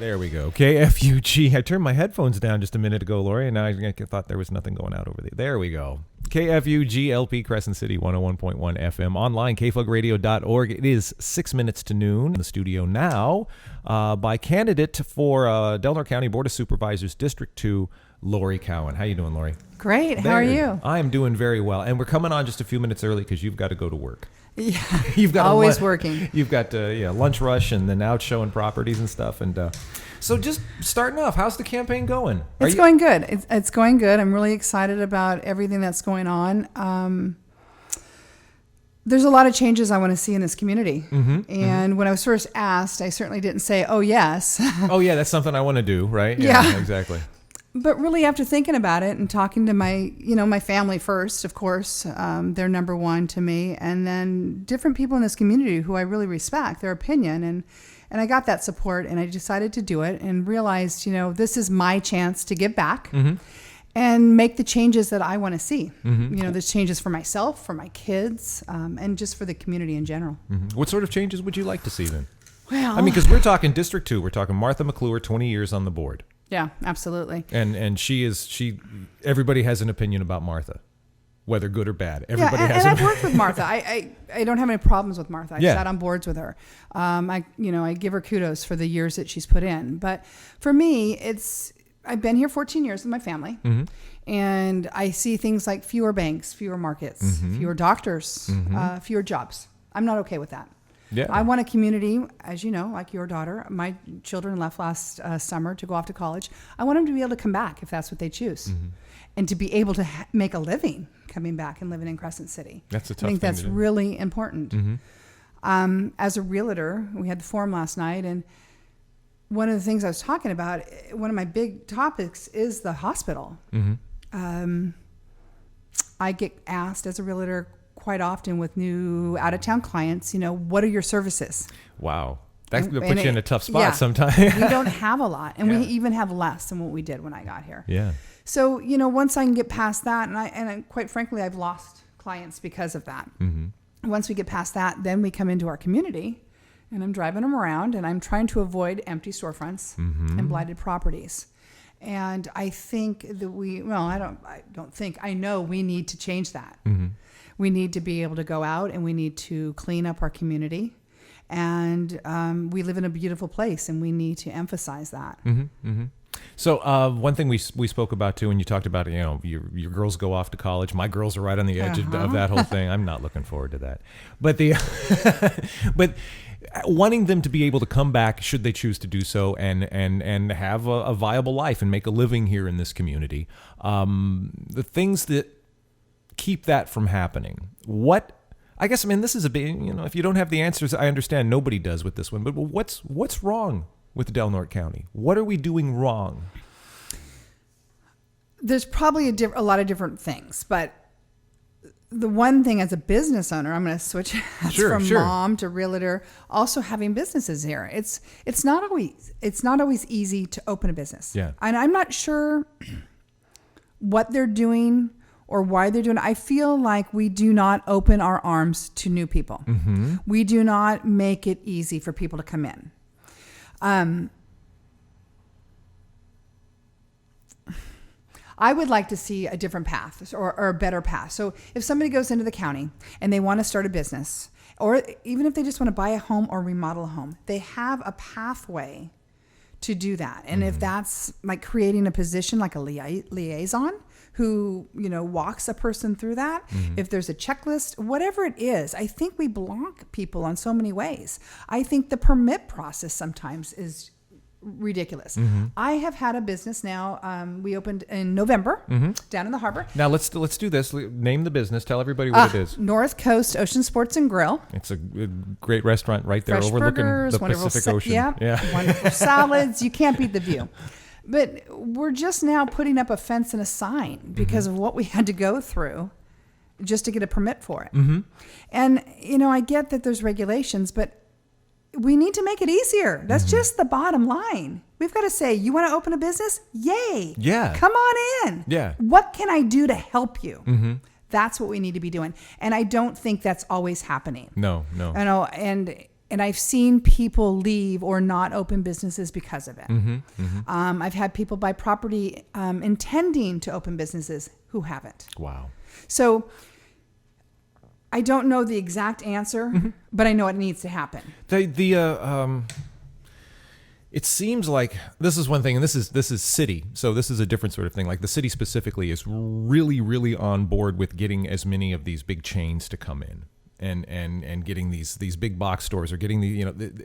There we go. KFUG. I turned my headphones down just a minute ago, Lori, and now I thought there was nothing going out over there. There we go. KFUG LP Crescent City 101.1 FM. Online, kfugradio.org. It is 6 minutes to noon. In the studio now by candidate for Delaware County Board of Supervisors, District 2, Lori Cowan. How you doing, Lori? Great. How are you? I am doing very well. And we're coming on just a few minutes early because you've got to go to work. Yeah, you've got always working. You've got lunch rush and then out showing properties and stuff. And so just starting off, how's the campaign going? It's going good. It's going good. I'm really excited about everything that's going on. There's a lot of changes I want to see in this community. And when I was first asked, I certainly didn't say, oh, yes. Oh, yeah, that's something I want to do, right? Yeah, exactly. But really, after thinking about it and talking to my family first, of course, they're number one to me, and then different people in this community who I really respect, their opinion, and I got that support, and I decided to do it and realized, this is my chance to give back and make the changes that I want to see. There's changes for myself, for my kids, and just for the community in general. What sort of changes would you like to see then? Well, I mean, because we're talking District 2, we're talking Martha McClure, 20 years on the board. Yeah, absolutely. And everybody has an opinion about Martha, whether good or bad. Everybody has. And I've worked with Martha. I don't have any problems with Martha. I sat on boards with her. I give her kudos for the years that she's put in. But for me, I've been here 14 years with my family, and I see things like fewer banks, fewer markets, fewer doctors, fewer jobs. I'm not okay with that. Yeah. I want a community, as you know, like your daughter. My children left last summer to go off to college. I want them to be able to come back if that's what they choose, and to be able to make a living coming back and living in Crescent City. That's a tough I think thing that's to do. really important. As a realtor, we had the forum last night, and one of the things I was talking about, one of my big topics is the hospital. I get asked as a realtor quite often with new out-of-town clients, what are your services? Wow. That puts you in a tough spot sometimes. We don't have a lot, and we even have less than what we did when I got here. Yeah. So, once I can get past that, and quite frankly, I've lost clients because of that. Once we get past that, then we come into our community, and I'm driving them around, and I'm trying to avoid empty storefronts and blighted properties. And I think that I know we need to change that. We need to be able to go out and we need to clean up our community. And we live in a beautiful place, and we need to emphasize that. So one thing we spoke about too, and you talked about, your girls go off to college. My girls are right on the edge of that whole thing. I'm not looking forward to that. But but wanting them to be able to come back, should they choose to do so, and have a viable life and make a living here in this community. The things that keep that from happening. This is a big, if you don't have the answers, I understand nobody does with this one, but what's wrong with Delaware County? What are we doing wrong? There's probably a lot of different things, but the one thing as a business owner, I'm going to switch hats from mom to realtor, also having businesses here. It's not always easy to open a business. Yeah. And I'm not sure what they're doing or why they're doing it. I feel like we do not open our arms to new people. We do not make it easy for people to come in. I would like to see a different path or a better path. So if somebody goes into the county and they want to start a business, or even if they just want to buy a home or remodel a home, they have a pathway to do that. And if that's like creating a position like a liaison who, walks a person through that, if there's a checklist, whatever it is, I think we block people on so many ways. I think the permit process sometimes is ridiculous. I have had a business now. We opened in November down in the harbor. Now let's do this. Name the business. Tell everybody what it is. North Coast Ocean Sports and Grill. It's a great restaurant right there, Fresh overlooking burgers, the Pacific Ocean. Yeah, wonderful salads. You can't beat the view. But we're just now putting up a fence and a sign because of what we had to go through just to get a permit for it. And I get that there's regulations, but we need to make it easier. That's just the bottom line. We've got to say, you want to open a business? Yay. Yeah. Come on in. Yeah. What can I do to help you? That's what we need to be doing. And I don't think that's always happening. No. And And I've seen people leave or not open businesses because of it. I've had people buy property intending to open businesses who haven't. Wow. So I don't know the exact answer, but I know it needs to happen. It seems like this is one thing, and this is city, so this is a different sort of thing. Like the city specifically is really, really on board with getting as many of these big chains to come in. And getting these big box stores, or getting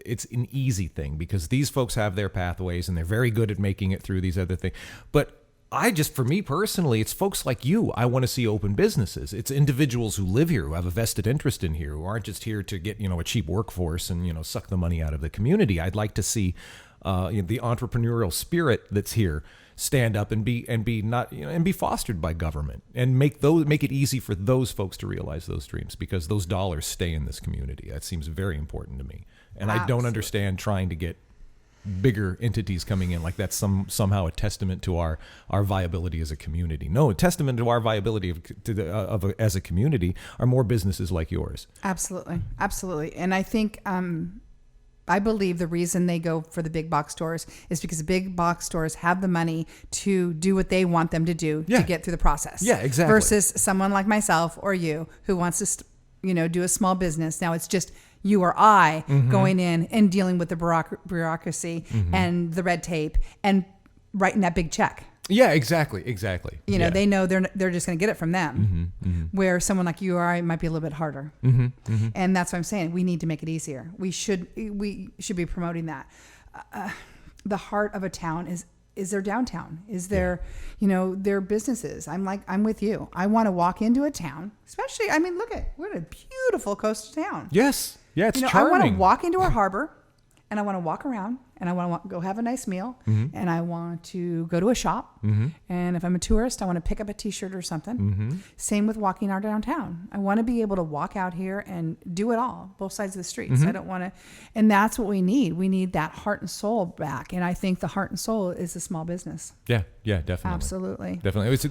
it's an easy thing because these folks have their pathways and they're very good at making it through these other things. But for me personally, it's folks like you I want to see open businesses. It's individuals who live here, who have a vested interest in here, who aren't just here to get, a cheap workforce and, suck the money out of the community. I'd like to see the entrepreneurial spirit that's here stand up and be not and be fostered by government and make it easy for those folks to realize those dreams, because those dollars stay in this community. That seems very important to me, and I don't understand trying to get bigger entities coming in like that's somehow a testament to our viability as a community. No, a testament to our viability as a community are more businesses like yours. Absolutely, and I think. I believe the reason they go for the big box stores is because the big box stores have the money to do what they want them to do to get through the process. Yeah, exactly. Versus someone like myself or you who wants to, do a small business. Now it's just you or I going in and dealing with the bureaucracy and the red tape and writing that big check. Yeah, exactly. They know they're just going to get it from them. Where someone like you or I might be a little bit harder. And that's what I'm saying. We need to make it easier. We should be promoting that. The heart of a town is their downtown. Is their their businesses. I'm with you. I want to walk into a town, especially. I mean, we're in a beautiful coastal town. Yes. Yeah, it's charming. I want to walk into our harbor, and I want to walk around. And I want to go have a nice meal, and I want to go to a shop. And if I'm a tourist, I want to pick up a T-shirt or something. Same with walking our downtown. I want to be able to walk out here and do it all, both sides of the streets. I don't want to, and that's what we need. We need that heart and soul back. And I think the heart and soul is a small business. Yeah, definitely. Absolutely. Definitely. It's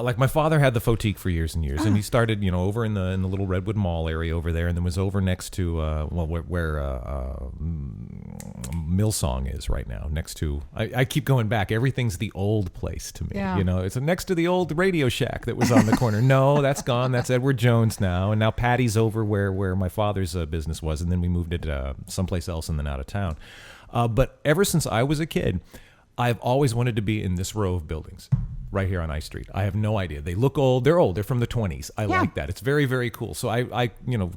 like my father had the Fotique for years and years, and he started, over in the little Redwood Mall area over there, and then was over next to where Millsong is right now. Next to, I keep going back. Everything's the old place to me. Yeah. It's next to the old Radio Shack that was on the corner. No, that's gone. That's Edward Jones now, and now Patty's over where my father's business was, and then we moved it someplace else and then out of town. But ever since I was a kid, I've always wanted to be in this row of buildings right here on I Street. I have no idea. They look old. They're old. They're from the 20s. I like that. It's very, very cool. So I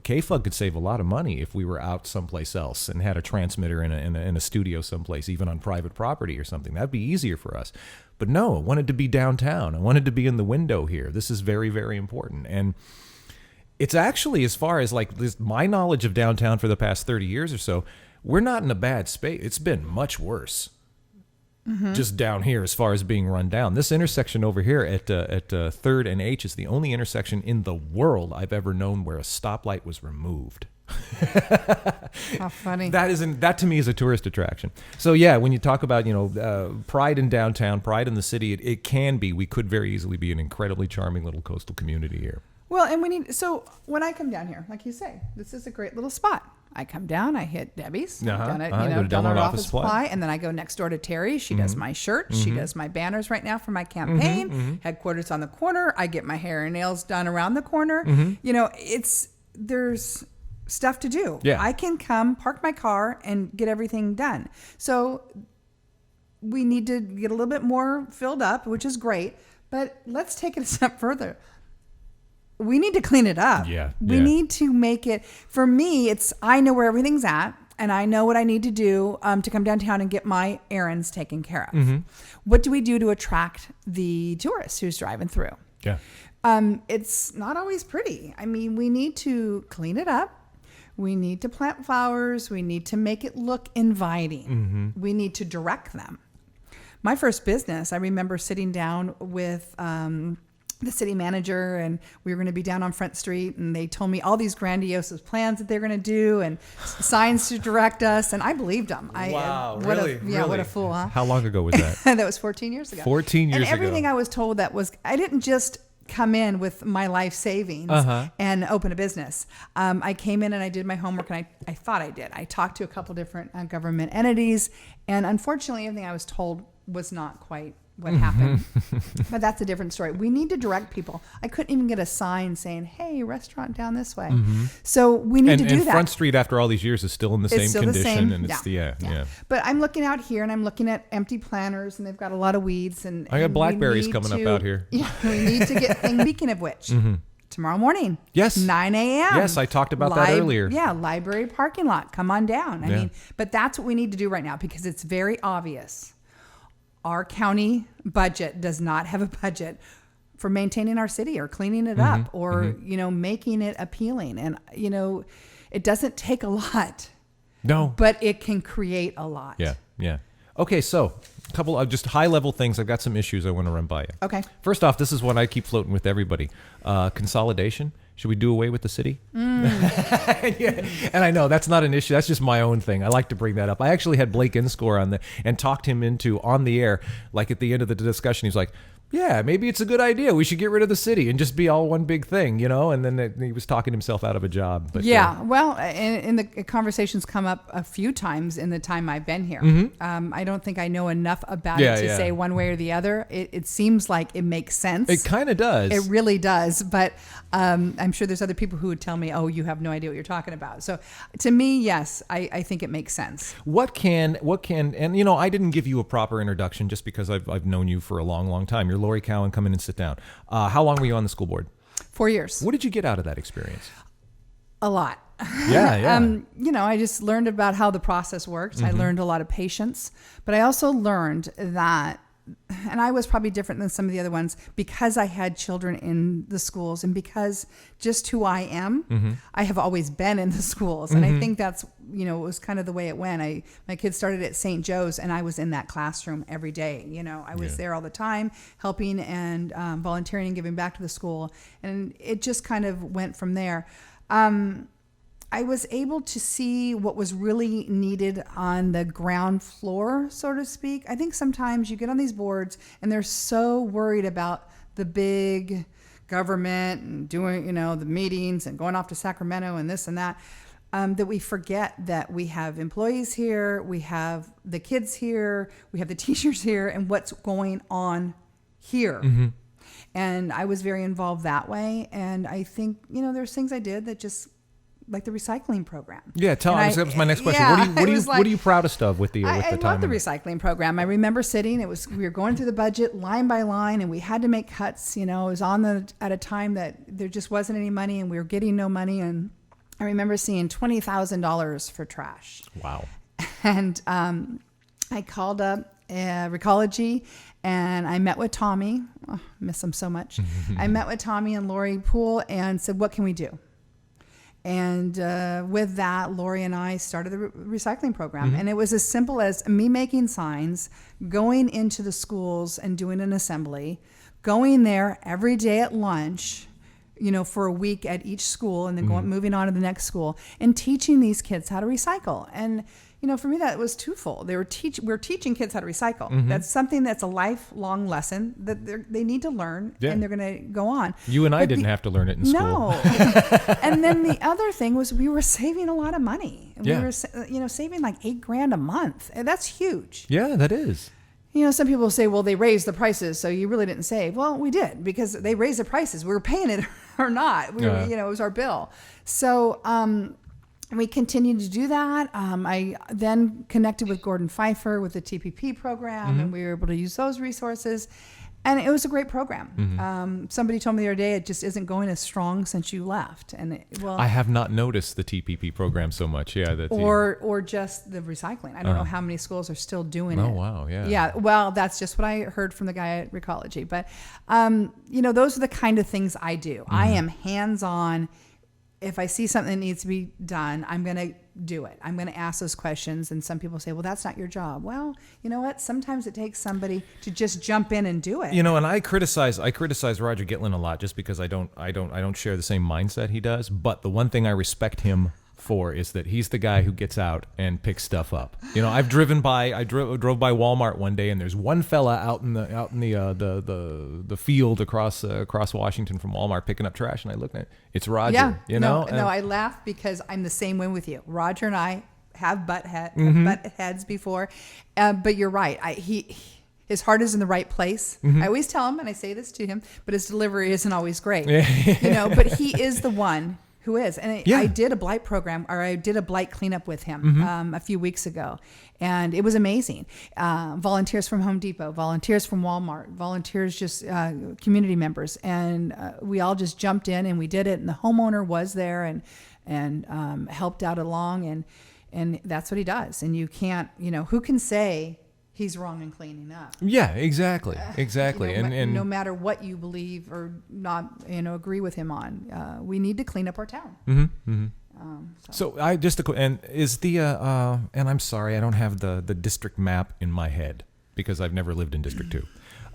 K-Fug could save a lot of money if we were out someplace else and had a transmitter in a studio someplace, even on private property or something. That'd be easier for us. But no, I wanted to be downtown. I wanted to be in the window here. This is very, very important. And it's actually, as far as my knowledge of downtown for the past 30 years or so, we're not in a bad space. It's been much worse. Just down here as far as being run down. This intersection over here at 3rd and H is the only intersection in the world I've ever known where a stoplight was removed. How funny. That to me is a tourist attraction. So yeah, when you talk about pride in downtown, pride in the city, we could very easily be an incredibly charming little coastal community here. Well, and so when I come down here, like you say, this is a great little spot. I come down, I hit Debbie's, down at Delaware Office Supply, and then I go next door to Terry. She does my shirts. She does my banners right now for my campaign. Headquarters on the corner. I get my hair and nails done around the corner. There's stuff to do. Yeah. I can come, park my car, and get everything done. So we need to get a little bit more filled up, which is great, but let's take it a step further. We need to clean it up. We need to make it, for me, I know where everything's at, and I know what I need to do to come downtown and get my errands taken care of. What do we do to attract the tourist who's driving through? Yeah. It's not always pretty. I mean, we need to clean it up. We need to plant flowers. We need to make it look inviting. We need to direct them. My first business, I remember sitting down with the city manager, and we were going to be down on Front Street, and they told me all these grandiose plans that they're going to do and signs to direct us, and I believed them. Wow, really? Really? What a fool, huh? How long ago was that? That was 14 years ago. 14 years ago. And everything I was told I didn't just come in with my life savings and open a business. I came in and I did my homework, and I thought I did. I talked to a couple different government entities, and unfortunately, everything I was told was not quite what happened. But that's a different story. We need to direct people. I couldn't even get a sign saying, hey, restaurant down this way. So we need to do that. And Front Street, after all these years, is still in the same condition. And it's yeah. But I'm looking out here, and I'm looking at empty planters, and they've got a lot of weeds. And I got blackberries coming up out here. Yeah, we need to get things. Speaking of which, tomorrow morning. Yes. 9 a.m. Yes, I talked about that earlier. Yeah, library parking lot. Come on down. I mean, but that's what we need to do right now, because it's very obvious. Our county budget does not have a budget for maintaining our city or cleaning it up or, making it appealing. And, it doesn't take a lot. No. But it can create a lot. Yeah. Okay, so a couple of just high-level things. I've got some issues I want to run by you. Okay. First off, this is one I keep floating with everybody. Consolidation. Should we do away with the city? Yeah. And I know that's not an issue. That's just my own thing. I like to bring that up. I actually had Blake Inscore on and talked him into on the air, like at the end of the discussion, he's like, yeah, maybe it's a good idea. We should get rid of the city and just be all one big thing, And then he was talking himself out of a job. But, well, and the conversations come up a few times in the time I've been here. I don't think I know enough about it to say one way or the other. It seems like it makes sense. It kind of does. It really does. But I'm sure there's other people who would tell me, oh, you have no idea what you're talking about. So to me, yes, I think it makes sense. What can, and I didn't give you a proper introduction just because I've known you for a long, long time. You're Lori Cowan. Come in and sit down. How long were you on the school board? 4 years. What did you get out of that experience? A lot. Yeah. I just learned about how the process works. I learned a lot of patience, but I also learned that, and I was probably different than some of the other ones because I had children in the schools and because just who I am, I have always been in the schools. And I think that's, it was kind of the way it went. My kids started at St. Joe's and I was in that classroom every day. I was there all the time helping and volunteering and giving back to the school. And it just kind of went from there. I was able to see what was really needed on the ground floor, so to speak. I think sometimes you get on these boards and they're so worried about the big government and doing, the meetings and going off to Sacramento and this and that, that we forget that we have employees here, we have the kids here, we have the teachers here, and what's going on here. And I was very involved that way. And I think, there's things I did that just, like the recycling program. Yeah, that was my next question. What are you proudest of with the time? I love the recycling program. I remember sitting. We were going through the budget line by line, and we had to make cuts. It was at a time that there just wasn't any money, and we were getting no money. And I remember seeing $20,000 for trash. Wow. And I called up Recology, and I met with Tommy. Oh, miss him so much. I met with Tommy and Lori Poole and said, "What can we do?" And with that, Lori and I started the recycling program. And it was as simple as me making signs, going into the schools and doing an assembly, going there every day at lunch, for a week at each school, and then moving on to the next school and teaching these kids how to recycle. And for me, that was twofold. We're teaching kids how to recycle. That's something that's a lifelong lesson that they need to learn, and they're going to go on. You and I didn't have to learn it in school. No. And then the other thing was we were saving a lot of money. We were, saving like $8,000 a month. And that's huge. Yeah, that is. Some people say, well, they raised the prices, so you really didn't save. Well, we did, because they raised the prices. We were paying it or not. It was our bill. So, we continued to do that. I then connected with Gordon Pfeiffer with the TPP program, and we were able to use those resources. And it was a great program. Somebody told me the other day, it just isn't going as strong since you left. And I have not noticed the TPP program so much. Yeah, or just the recycling. I don't know how many schools are still doing it. Oh wow, yeah. Yeah, well, that's just what I heard from the guy at Recology. But those are the kind of things I do. I am hands-on. If I see something that needs to be done, I'm going to do it. I'm going to ask those questions. And some people say, well, that's not your job. Well, you know what? Sometimes it takes somebody to just jump in and do it. And I criticize Roger Gitlin a lot just because I don't share the same mindset he does. But the one thing I respect him for is that he's the guy who gets out and picks stuff up. You know, I drove by Walmart one day, and there's one fella out in the field across Washington from Walmart picking up trash, and I looked at it. It's Roger. Yeah. You know? No, I laugh because I'm the same way with you. Roger and I have butt heads before, but you're right. His heart is in the right place. I always tell him, and I say this to him, but his delivery isn't always great. You know, but he is the one who is. And I did a blight program, or I did a blight cleanup with him a few weeks ago, and it was amazing. Volunteers from Home Depot, volunteers from Walmart, volunteers, just community members, and we all just jumped in and we did it. And the homeowner was there and helped out along, and that's what he does. And you can't, you know, who can say he's wrong in cleaning up? Yeah, exactly. You know, and no matter what you believe or not, you know, agree with him on, we need to clean up our town. So I just and is the and I'm sorry, I don't have the district map in my head because I've never lived in District 2.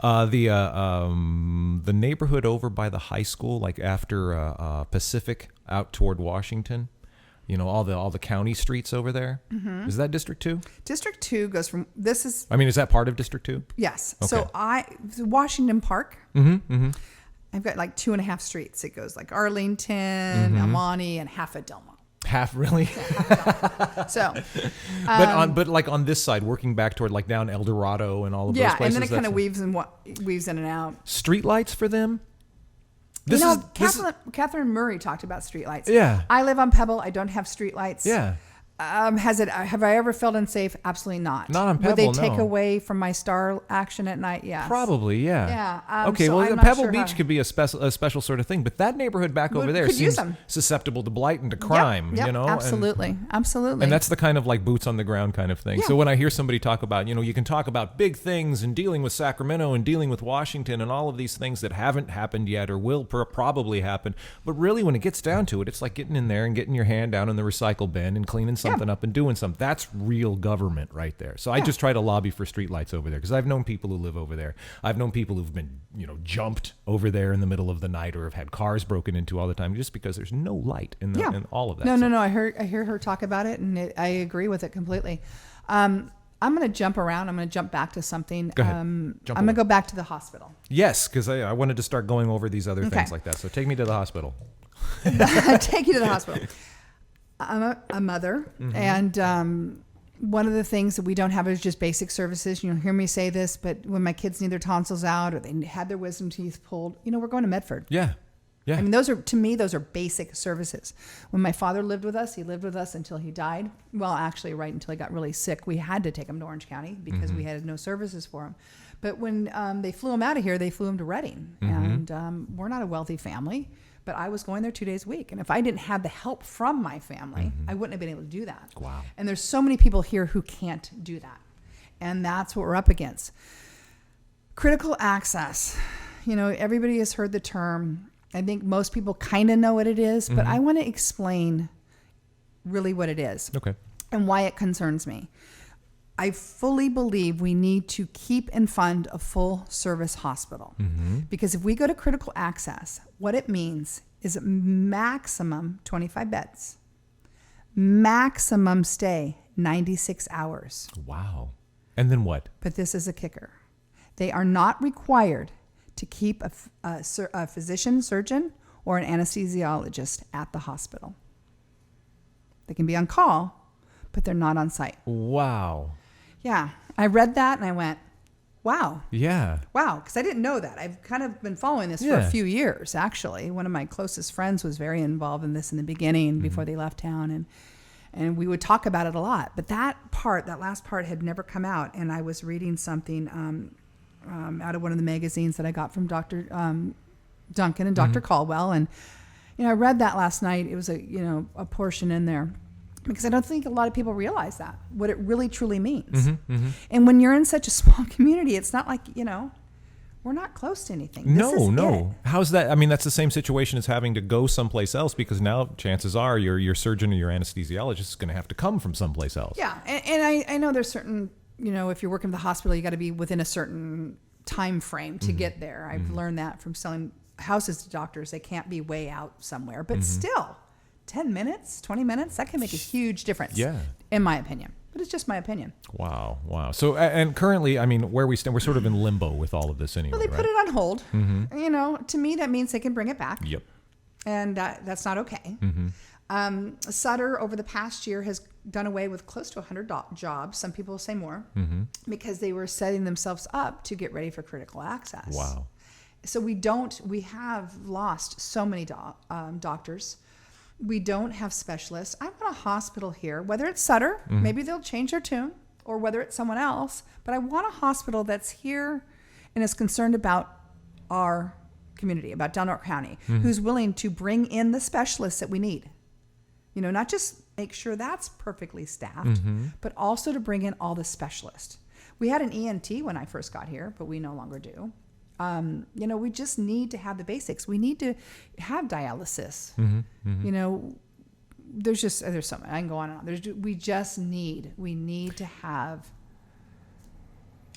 The neighborhood over by the high school, like after Pacific out toward Washington. You know, all the county streets over there. Is that District 2? District 2 goes from, this is... I mean, is that part of District 2? Yes. Okay. So Washington Park, I've got like 2.5 streets. It goes like Arlington, Amani, and half of Delma. Half, really? So... but like on this side, working back toward like down El Dorado and all of those places. Yeah, and then it kind of weaves in and out. Street lights for them? Catherine Murray talked about streetlights. Yeah. I live on Pebble. I don't have streetlights. Yeah. Have I ever felt unsafe? Absolutely not. Not on Pebble, Would they no. take away from my star action at night? Yes. Probably, yeah. Yeah. Okay, so well, I'm the not Pebble sure Beach could be a special sort of thing, but that neighborhood back over there could use seems them. susceptible to blight and to crime, Yep, you know? Absolutely. Absolutely. And that's the kind of like boots on the ground kind of thing. Yeah. So when I hear somebody talk about, you know, you can talk about big things and dealing with Sacramento and dealing with Washington and all of these things that haven't happened yet or will probably happen. But really, when it gets down to it, it's like getting in there and getting your hand down in the recycle bin and cleaning something up and doing something. That's real government right there. So I just try to lobby for streetlights over there because I've known people who live over there. I've known people who've been, you know, jumped over there in the middle of the night or have had cars broken into all the time just because there's no light in all of that. No. I hear her talk about it, and I agree with it completely. I'm going to jump around. I'm going to jump back to something. Go ahead. I'm going to go back to the hospital. Yes, because I wanted to start going over these other things like that. So take me to the hospital. Take you to the hospital. I'm a mother, and one of the things that we don't have is just basic services. You'll hear me say this, but when my kids need their tonsils out or they had their wisdom teeth pulled, you know, we're going to Medford. Yeah. I mean, those are basic services. When my father lived with us, he lived with us until he died. Well, actually, right until he got really sick. We had to take him to Orange County because we had no services for him. But when they flew him out of here, they flew him to Redding. And we're not a wealthy family, but I was going there 2 days a week. And if I didn't have the help from my family, I wouldn't have been able to do that. Wow. And there's so many people here who can't do that. And that's what we're up against. Critical access. You know, everybody has heard the term. I think most people kind of know what it is, but I want to explain really what it is. Okay. And why it concerns me. I fully believe we need to keep and fund a full service hospital. Because if we go to critical access, what it means is maximum 25 beds, maximum stay 96 hours. Wow. And then what? But this is a kicker. They are not required to keep a physician, surgeon, or an anesthesiologist at the hospital. They can be on call, but they're not on site. Wow. Yeah. I read that and I went, wow. Yeah. Wow. Because I didn't know that. I've kind of been following this for a few years, actually. One of my closest friends was very involved in this in the beginning before they left town. And we would talk about it a lot. But that last part had never come out. And I was reading something out of one of the magazines that I got from Dr. Duncan and Dr. Caldwell. And, you know, I read that last night. It was a portion in there. Because I don't think a lot of people realize that, what it really truly means. And when you're in such a small community, it's not like, you know, we're not close to anything. No. How's that? I mean, that's the same situation as having to go someplace else because now chances are your surgeon or your anesthesiologist is going to have to come from someplace else. Yeah. And I know there's certain, you know, if you're working at the hospital, you got to be within a certain time frame to get there. I've learned that from selling houses to doctors. They can't be way out somewhere, but still 10 minutes, 20 minutes, that can make a huge difference. Yeah. In my opinion. But it's just my opinion. Wow. So, and currently, I mean, where we stand, we're sort of in limbo with all of this anyway. Well, they put it on hold. You know, to me, that means they can bring it back. Yep. And that's not okay. Sutter, over the past year, has done away with close to 100 jobs. Some people say more, because they were setting themselves up to get ready for critical access. Wow. So we have lost so many doctors. We don't have specialists. I want a hospital here, whether it's Sutter, maybe they'll change their tune, or whether it's someone else, but I want a hospital that's here and is concerned about our community, about Delaware County, who's willing to bring in the specialists that we need. You know, not just make sure that's perfectly staffed, but also to bring in all the specialists. We had an ENT when I first got here, but we no longer do. You know, we just need to have the basics. We need to have dialysis. You know, there's so many. I can go on and on. We need to have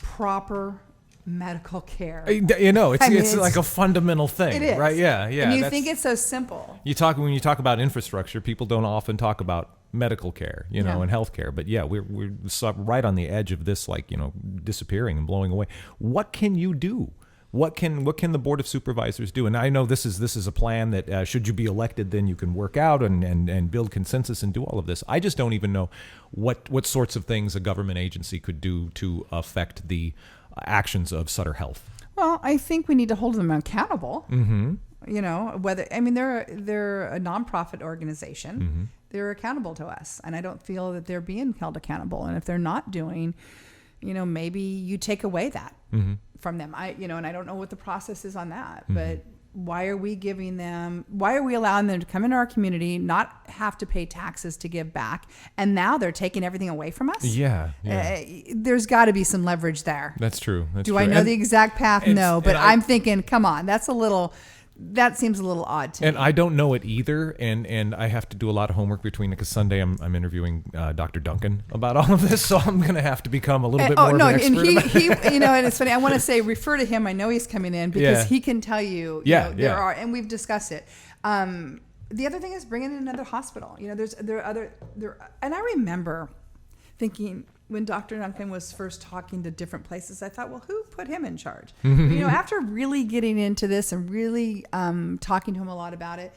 proper medical care. You know, it's like a fundamental thing, it is. right? Yeah. And you think it's so simple. When you talk about infrastructure, people don't often talk about medical care, you know, and health care. But yeah, we're right on the edge of this, like, you know, disappearing and blowing away. What can you do? What can the Board of Supervisors do? And I know this is a plan that should you be elected, then you can work out and build consensus and do all of this. I just don't even know what sorts of things a government agency could do to affect the actions of Sutter Health. Well, I think we need to hold them accountable. You know, they're a nonprofit organization. They're accountable to us, and I don't feel that they're being held accountable. And if they're not doing, you know, maybe you take away that from them. And I don't know what the process is on that, but why are we allowing them to come into our community, not have to pay taxes to give back, and now they're taking everything away from us? Yeah. There's got to be some leverage there. That's true. Do I know the exact path? No, but I'm thinking, come on, that seems a little odd to me. And I don't know it either, and I have to do a lot of homework because Sunday I'm interviewing Dr. Duncan about all of this, so I'm going to have to become a little bit more of an expert. And you know, and it's funny. I want to say refer to him. I know he's coming in because he can tell you. There are, and we've discussed it. The other thing is bringing in another hospital. You know, and I remember thinking, when Dr. Duncan was first talking to different places, I thought, well, who put him in charge? You know, after really getting into this and really talking to him a lot about it,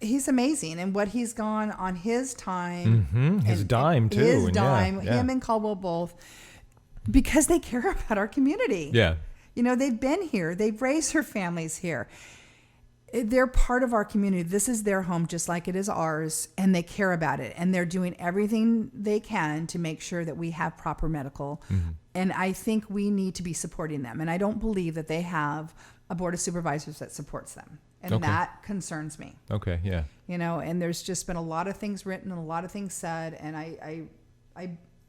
he's amazing. And what he's gone on his time. His dime, too. His dime, him and Caldwell both, because they care about our community. Yeah. You know, they've been here. They've raised their families here. They're part of our community. This is their home just like it is ours, and they care about it. And they're doing everything they can to make sure that we have proper medical. And I think we need to be supporting them. And I don't believe that they have a Board of Supervisors that supports them. And that concerns me. Okay, yeah. You know, and there's just been a lot of things written and a lot of things said. And I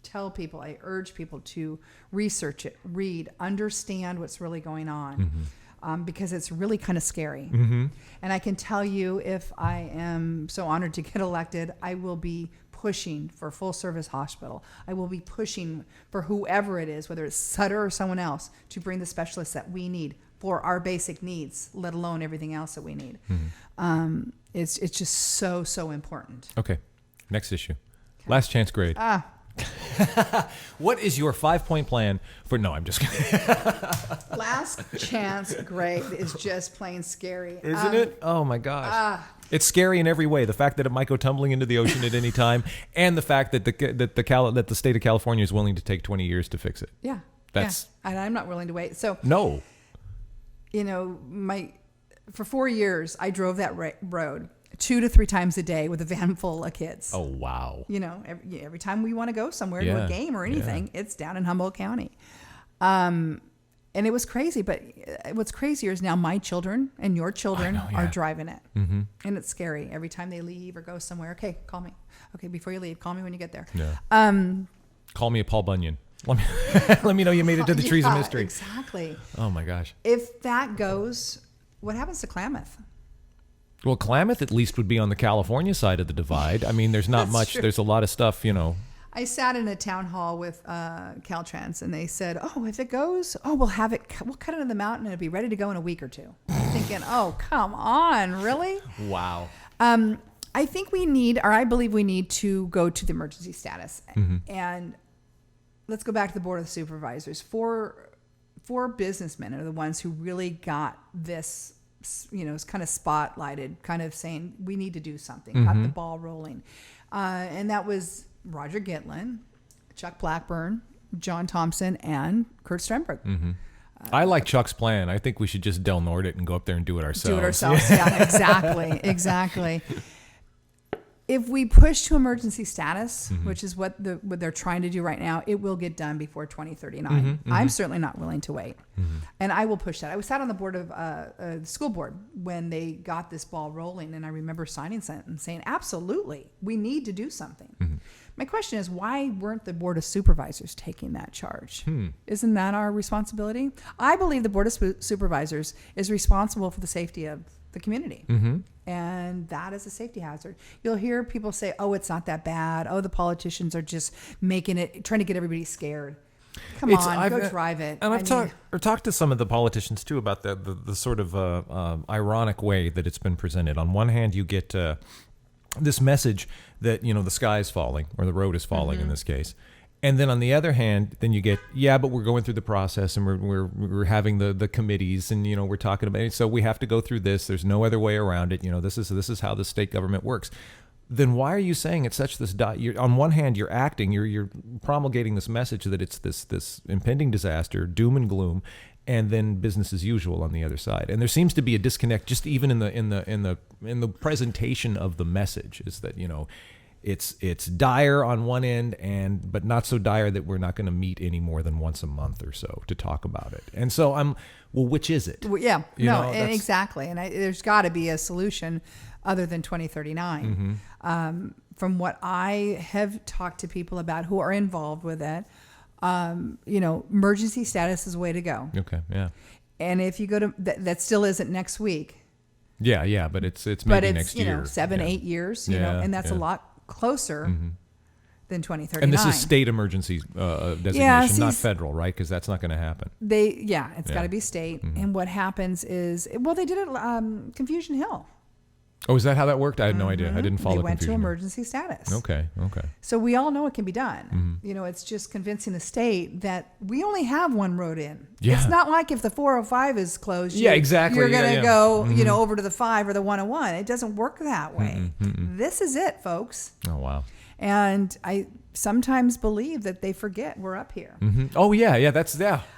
tell people, I urge people to research it, read, understand what's really going on. Because it's really kind of scary. And I can tell you, if I am so honored to get elected, I will be pushing for a full service hospital. I will be pushing for whoever it is, whether it's Sutter or someone else, to bring the specialists that we need for our basic needs, let alone everything else that we need. It's just so important. Okay, next issue. Last chance grade. What is your 5-point plan for? No, I'm just kidding. Last chance grade is just plain scary, isn't it? Oh my gosh, it's scary in every way. The fact that it might go tumbling into the ocean at any time, and the fact that the state of California is willing to take 20 years to fix it. Yeah, and I'm not willing to wait. So no, you know, for 4 years I drove that road 2 to 3 times a day with a van full of kids. Oh, wow. You know, every time we want to go somewhere to a game or anything, it's down in Humboldt County. And it was crazy. But what's crazier is now my children and your children are driving it. And it's scary. Every time they leave or go somewhere, okay, call me. Okay, before you leave, call me when you get there. Yeah. Call me a Paul Bunyan. Let me know you made it to the Trees of Mystery. Exactly. Oh, my gosh. If that goes, what happens to Klamath? Well, Klamath at least would be on the California side of the divide. I mean, there's not much. True. There's a lot of stuff, you know. I sat in a town hall with Caltrans, and they said, "Oh, if it goes, we'll have it. We'll cut it in the mountain, and it'll be ready to go in a week or two." I'm thinking, "Oh, come on, really?" Wow. I think we need, or I believe we need to go to the emergency status. And let's go back to the Board of Supervisors. Four businessmen are the ones who really got this, it's kind of spotlighted, kind of saying we need to do something, got the ball rolling. And that was Roger Gitlin, Chuck Blackburn, John Thompson, and Kurt Strenberg. I like Chuck's plan. I think we should just Del Norte it and go up there and do it ourselves. Yeah, exactly. If we push to emergency status, which is what they're trying to do right now, it will get done before 2039. I'm certainly not willing to wait. And I will push that. I was sat on the board of the school board when they got this ball rolling, and I remember signing something and saying, absolutely, we need to do something. My question is, why weren't the Board of Supervisors taking that charge? Isn't that our responsibility? I believe the Board of Supervisors is responsible for the safety of the community. And that is a safety hazard. You'll hear people say, oh, it's not that bad. Oh, the politicians are just trying to get everybody scared. Come on, go drive it. And I've talked to some of the politicians, too, about the sort of ironic way that it's been presented. On one hand, you get this message that, the sky is falling, or the road is falling in this case. And then on the other hand, then you get, but we're going through the process, and we're having the committees, and we're talking about it, so we have to go through this. There's no other way around it. This is how the state government works. Then why are you saying it's such this? On one hand, you're acting, you're promulgating this message that it's this impending disaster, doom and gloom, and then business as usual on the other side. And there seems to be a disconnect, just even in the presentation of the message, is that It's dire on one end, but not so dire that we're not going to meet any more than once a month or so to talk about it. And so which is it? Well, exactly. And there's got to be a solution other than 2039. From what I have talked to people about who are involved with it, emergency status is the way to go. Okay, yeah. And if you go to that still isn't next week. Yeah, but it's maybe next year. 7-8 years, and that's a lot closer than 2039. And this is state emergency designation, not federal, right? Because that's not going to happen. It's got to be state. And what happens is, they did it Confusion Hill. Oh, is that how that worked? I had no idea. I didn't follow. They went Confusion to emergency status. Okay. So we all know it can be done. It's just convincing the state that we only have one road in. Yeah. It's not like if the 405 is closed. Exactly. You're going to go, over to the 5 or the 101. It doesn't work that way. This is it, folks. Oh, wow. And I sometimes believe that they forget we're up here. Oh, yeah.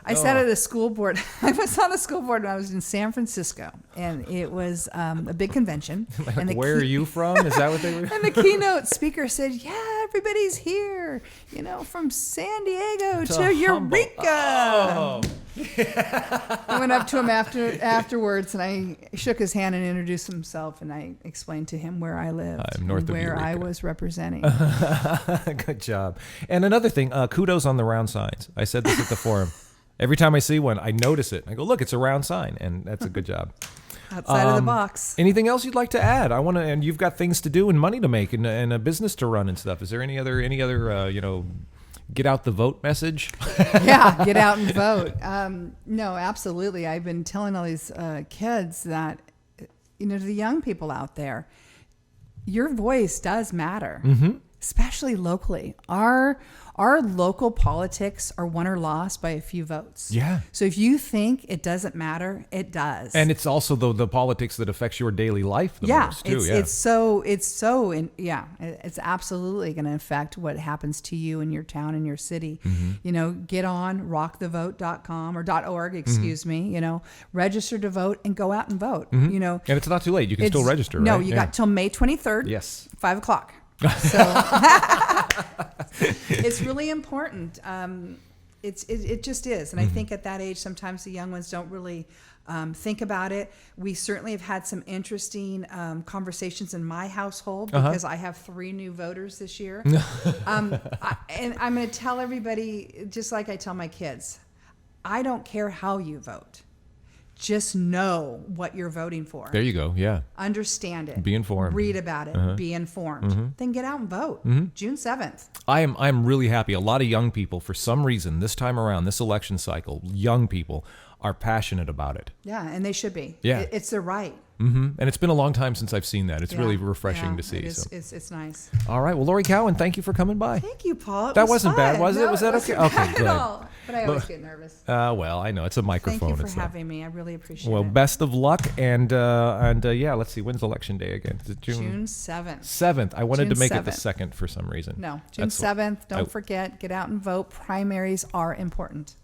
I sat at a school board. I was on a school board when I was in San Francisco, and it was a big convention. Where are you from? Is that what they were? And the keynote speaker said, everybody's here, from San Diego to Eureka. Oh. I went up to him afterwards, and I shook his hand and introduced himself, and I explained to him where I lived, I'm north of where Eureka. I was representing. Good job. And another thing, kudos on the round signs. I said this at the forum. Every time I see one, I notice it. I go, look, it's a round sign, and that's a good job. Outside of the box. Anything else you'd like to add? And you've got things to do and money to make and a business to run and stuff. Is there any other get out the vote message? Yeah, get out and vote. No, absolutely. I've been telling all these kids that, to the young people out there, your voice does matter, especially locally. Our local politics are won or lost by a few votes. Yeah. So if you think it doesn't matter, it does. And it's also the politics that affects your daily life the most too. It's absolutely going to affect what happens to you in your town and your city. Get on rockthevote.com or .org, excuse me, register to vote and go out and vote. And it's not too late. You can still register, right? No, you got till May 23rd. Yes. 5:00. So it's really important. It just is. And I think at that age, sometimes the young ones don't really think about it. We certainly have had some interesting conversations in my household because I have 3 new voters this year. And I'm going to tell everybody, just like I tell my kids, I don't care how you vote. Just know what you're voting for. There you go. Yeah. Understand it. Be informed. Read about it. Be informed. Then get out and vote. June 7th. I'm really happy. A lot of young people, for some reason, this time around, this election cycle, young people are passionate about it. Yeah, and they should be. Yeah. It's their right. And it's been a long time since I've seen that. It's Yeah. really refreshing to see. It is, So. it's nice. All right. Well, Lori Cowan, thank you for coming by. Thank you, Paul. That wasn't bad, was it? No, Was that wasn't okay? Okay, bad good. At all. But I always get nervous. Well, I know it's a microphone. Thank you for It's not- having me. I really appreciate Well, it. best of luck, and yeah, let's see. When's election day again? Is it June 7th. 7th. I wanted June to make it the 7th. 2nd for some reason. No, June That's what- 7th. Don't forget, get out and vote. Primaries are important.